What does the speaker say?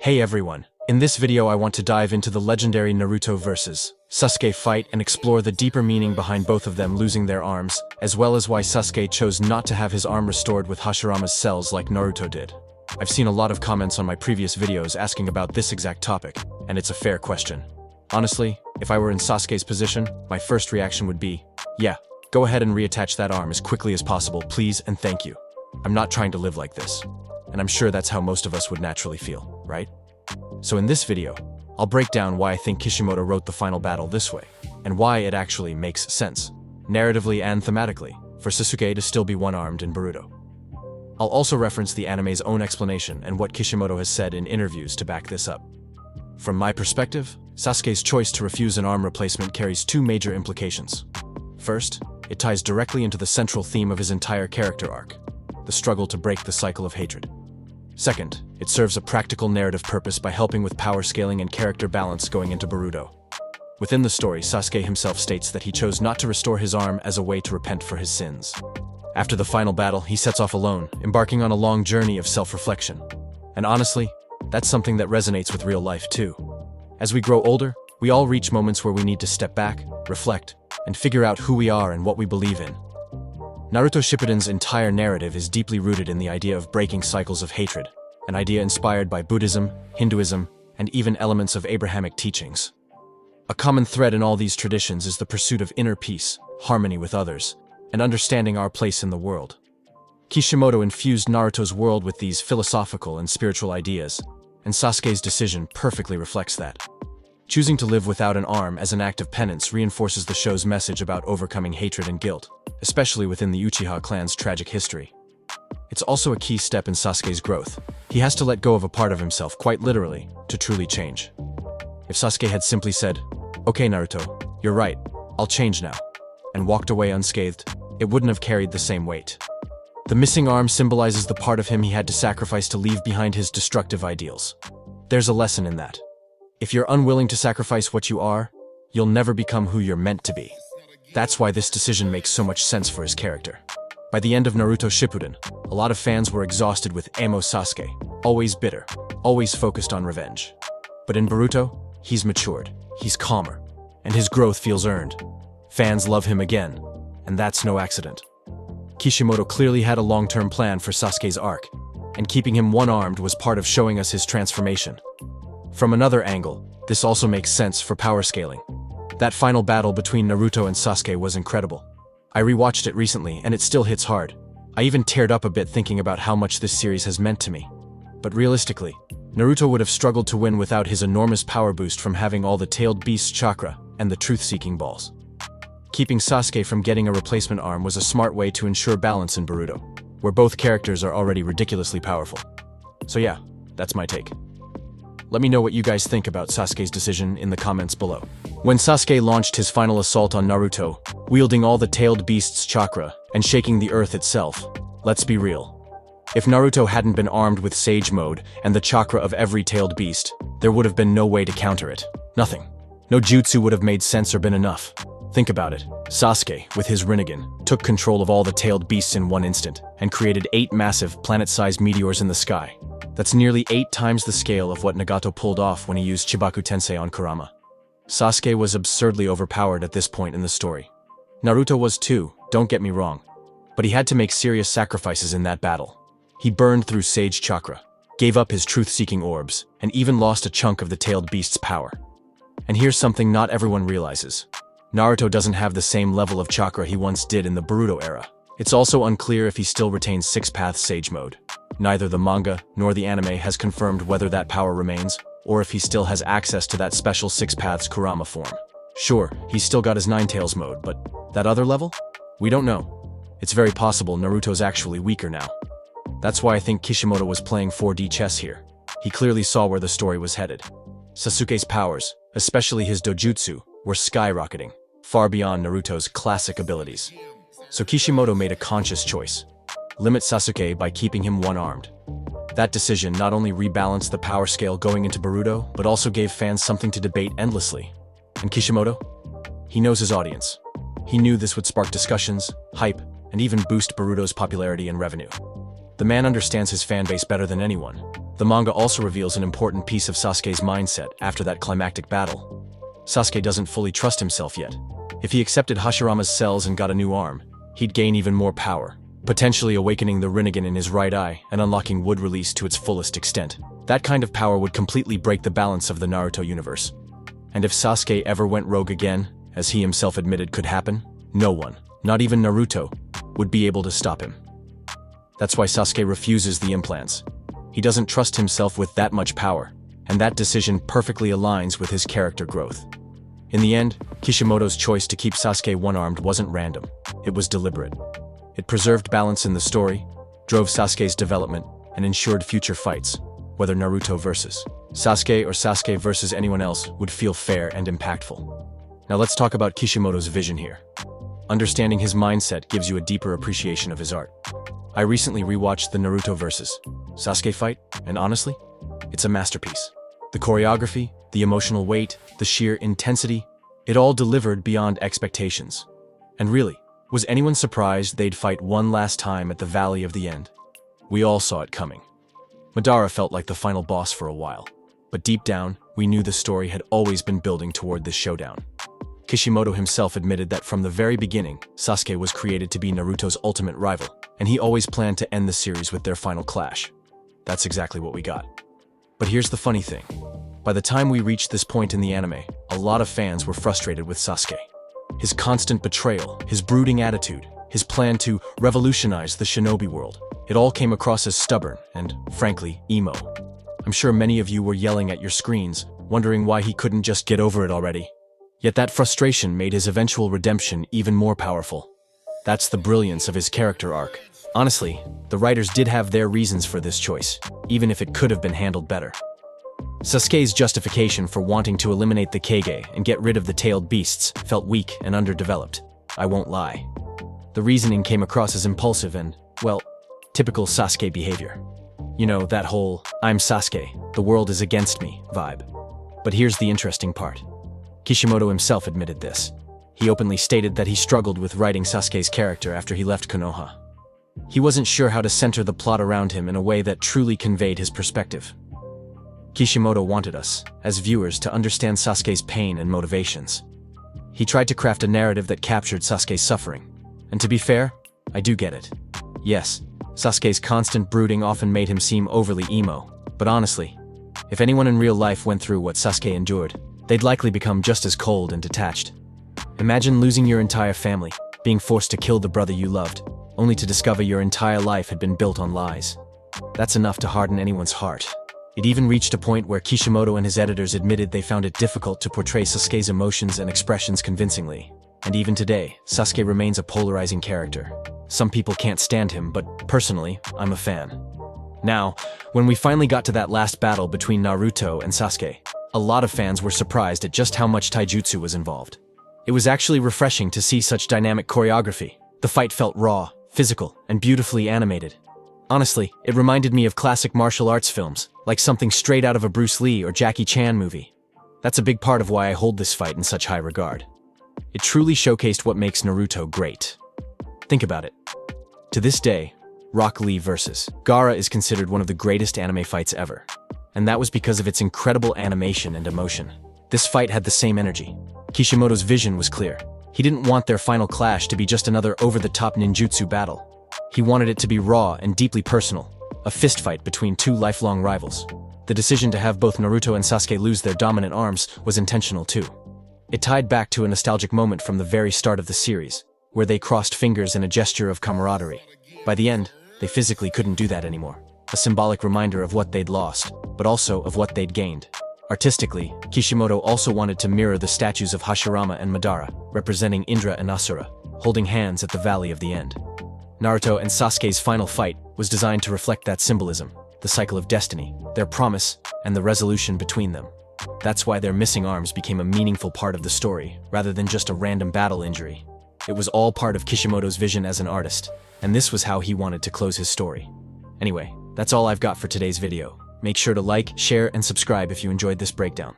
Hey everyone, in this video I want to dive into the legendary Naruto vs. Sasuke fight and explore the deeper meaning behind both of them losing their arms, as well as why Sasuke chose not to have his arm restored with Hashirama's cells like Naruto did. I've seen a lot of comments on my previous videos asking about this exact topic, and it's a fair question. Honestly, if I were in Sasuke's position, my first reaction would be, yeah, go ahead and reattach that arm as quickly as possible, please and thank you. I'm not trying to live like this. And I'm sure that's how most of us would naturally feel, right? So in this video, I'll break down why I think Kishimoto wrote the final battle this way, and why it actually makes sense, narratively and thematically, for Sasuke to still be one-armed in Boruto. I'll also reference the anime's own explanation and what Kishimoto has said in interviews to back this up. From my perspective, Sasuke's choice to refuse an arm replacement carries two major implications. First, it ties directly into the central theme of his entire character arc, the struggle to break the cycle of hatred. Second, it serves a practical narrative purpose by helping with power scaling and character balance going into Boruto. Within the story, Sasuke himself states that he chose not to restore his arm as a way to repent for his sins. After the final battle, he sets off alone, embarking on a long journey of self-reflection. And honestly, that's something that resonates with real life too. As we grow older, we all reach moments where we need to step back, reflect, and figure out who we are and what we believe in. Naruto Shippuden's entire narrative is deeply rooted in the idea of breaking cycles of hatred, an idea inspired by Buddhism, Hinduism, and even elements of Abrahamic teachings. A common thread in all these traditions is the pursuit of inner peace, harmony with others, and understanding our place in the world. Kishimoto infused Naruto's world with these philosophical and spiritual ideas, and Sasuke's decision perfectly reflects that. Choosing to live without an arm as an act of penance reinforces the show's message about overcoming hatred and guilt, especially within the Uchiha clan's tragic history. It's also a key step in Sasuke's growth. He has to let go of a part of himself, quite literally, to truly change. If Sasuke had simply said, "Okay Naruto, you're right, I'll change now," and walked away unscathed, it wouldn't have carried the same weight. The missing arm symbolizes the part of him he had to sacrifice to leave behind his destructive ideals. There's a lesson in that. If you're unwilling to sacrifice what you are, you'll never become who you're meant to be. That's why this decision makes so much sense for his character. By the end of Naruto Shippuden, a lot of fans were exhausted with emo Sasuke, always bitter, always focused on revenge. But in Boruto, he's matured, he's calmer, and his growth feels earned. Fans love him again, and that's no accident. Kishimoto clearly had a long-term plan for Sasuke's arc, and keeping him one-armed was part of showing us his transformation. From another angle, this also makes sense for power scaling. That final battle between Naruto and Sasuke was incredible. I rewatched it recently and it still hits hard. I even teared up a bit thinking about how much this series has meant to me. But realistically, Naruto would have struggled to win without his enormous power boost from having all the tailed beast's chakra and the truth-seeking balls. Keeping Sasuke from getting a replacement arm was a smart way to ensure balance in Boruto, where both characters are already ridiculously powerful. So yeah, that's my take. Let me know what you guys think about Sasuke's decision in the comments below. When Sasuke launched his final assault on Naruto, wielding all the tailed beast's chakra and shaking the earth itself, let's be real. If Naruto hadn't been armed with Sage Mode and the chakra of every tailed beast, there would have been no way to counter it. Nothing. No jutsu would have made sense or been enough. Think about it. Sasuke, with his Rinnegan, took control of all the tailed beasts in one instant and created 8 massive, planet-sized meteors in the sky. That's nearly 8 times the scale of what Nagato pulled off when he used Chibaku Tensei on Kurama. Sasuke was absurdly overpowered at this point in the story. Naruto was too, don't get me wrong. But he had to make serious sacrifices in that battle. He burned through Sage Chakra, gave up his truth-seeking orbs, and even lost a chunk of the tailed beast's power. And here's something not everyone realizes. Naruto doesn't have the same level of chakra he once did in the Boruto era. It's also unclear if he still retains Six Paths Sage Mode. Neither the manga nor the anime has confirmed whether that power remains, or if he still has access to that special Six Paths Kurama form. Sure, he's still got his Nine Tails mode, but that other level? We don't know. It's very possible Naruto's actually weaker now. That's why I think Kishimoto was playing 4D chess here. He clearly saw where the story was headed. Sasuke's powers, especially his dojutsu, were skyrocketing, far beyond Naruto's classic abilities. So Kishimoto made a conscious choice. Limit Sasuke by keeping him one-armed. That decision not only rebalanced the power scale going into Boruto, but also gave fans something to debate endlessly. And Kishimoto? He knows his audience. He knew this would spark discussions, hype, and even boost Boruto's popularity and revenue. The man understands his fan base better than anyone, The manga also reveals an important piece of Sasuke's mindset after that climactic battle. Sasuke doesn't fully trust himself yet. If he accepted Hashirama's cells and got a new arm, he'd gain even more power, potentially awakening the Rinnegan in his right eye and unlocking wood release to its fullest extent. That kind of power would completely break the balance of the Naruto universe. And if Sasuke ever went rogue again, as he himself admitted could happen, no one, not even Naruto, would be able to stop him. That's why Sasuke refuses the implants. He doesn't trust himself with that much power, and that decision perfectly aligns with his character growth. In the end, Kishimoto's choice to keep Sasuke one-armed wasn't random, it was deliberate. It preserved balance in the story, drove Sasuke's development, and ensured future fights, whether Naruto versus Sasuke or Sasuke versus anyone else, would feel fair and impactful. Now let's talk about Kishimoto's vision here. Understanding his mindset gives you a deeper appreciation of his art. I recently rewatched the Naruto vs. Sasuke fight, and honestly, it's a masterpiece. The choreography, the emotional weight, the sheer intensity, it all delivered beyond expectations. And really, was anyone surprised they'd fight one last time at the Valley of the End? We all saw it coming. Madara felt like the final boss for a while, but deep down, we knew the story had always been building toward this showdown. Kishimoto himself admitted that from the very beginning, Sasuke was created to be Naruto's ultimate rival, and he always planned to end the series with their final clash. That's exactly what we got. But here's the funny thing. By the time we reached this point in the anime, a lot of fans were frustrated with Sasuke. His constant betrayal, his brooding attitude, his plan to revolutionize the Shinobi world, it all came across as stubborn and, frankly, emo. I'm sure many of you were yelling at your screens, wondering why he couldn't just get over it already. Yet that frustration made his eventual redemption even more powerful. That's the brilliance of his character arc. Honestly, the writers did have their reasons for this choice, even if it could have been handled better. Sasuke's justification for wanting to eliminate the Kage and get rid of the tailed beasts felt weak and underdeveloped. I won't lie. The reasoning came across as impulsive and, well, typical Sasuke behavior. You know, that whole, I'm Sasuke, the world is against me vibe. But here's the interesting part. Kishimoto himself admitted this. He openly stated that he struggled with writing Sasuke's character after he left Konoha. He wasn't sure how to center the plot around him in a way that truly conveyed his perspective. Kishimoto wanted us, as viewers, to understand Sasuke's pain and motivations. He tried to craft a narrative that captured Sasuke's suffering. And to be fair, I do get it. Yes, Sasuke's constant brooding often made him seem overly emo, but honestly, if anyone in real life went through what Sasuke endured, they'd likely become just as cold and detached. Imagine losing your entire family, being forced to kill the brother you loved, only to discover your entire life had been built on lies. That's enough to harden anyone's heart. It even reached a point where Kishimoto and his editors admitted they found it difficult to portray Sasuke's emotions and expressions convincingly. And even today, Sasuke remains a polarizing character. Some people can't stand him, but personally, I'm a fan. Now, when we finally got to that last battle between Naruto and Sasuke, a lot of fans were surprised at just how much taijutsu was involved. It was actually refreshing to see such dynamic choreography. The fight felt raw, physical, and beautifully animated. Honestly, it reminded me of classic martial arts films, like something straight out of a Bruce Lee or Jackie Chan movie. That's a big part of why I hold this fight in such high regard. It truly showcased what makes Naruto great. Think about it. To this day, Rock Lee vs. Gaara is considered one of the greatest anime fights ever. And that was because of its incredible animation and emotion. This fight had the same energy. Kishimoto's vision was clear. He didn't want their final clash to be just another over-the-top ninjutsu battle. He wanted it to be raw and deeply personal, a fistfight between two lifelong rivals. The decision to have both Naruto and Sasuke lose their dominant arms was intentional too. It tied back to a nostalgic moment from the very start of the series, where they crossed fingers in a gesture of camaraderie. By the end, they physically couldn't do that anymore. A symbolic reminder of what they'd lost, but also of what they'd gained. Artistically, Kishimoto also wanted to mirror the statues of Hashirama and Madara, representing Indra and Asura, holding hands at the Valley of the End. Naruto and Sasuke's final fight was designed to reflect that symbolism, the cycle of destiny, their promise, and the resolution between them. That's why their missing arms became a meaningful part of the story, rather than just a random battle injury. It was all part of Kishimoto's vision as an artist, and this was how he wanted to close his story. Anyway, that's all I've got for today's video. Make sure to like, share, and subscribe if you enjoyed this breakdown.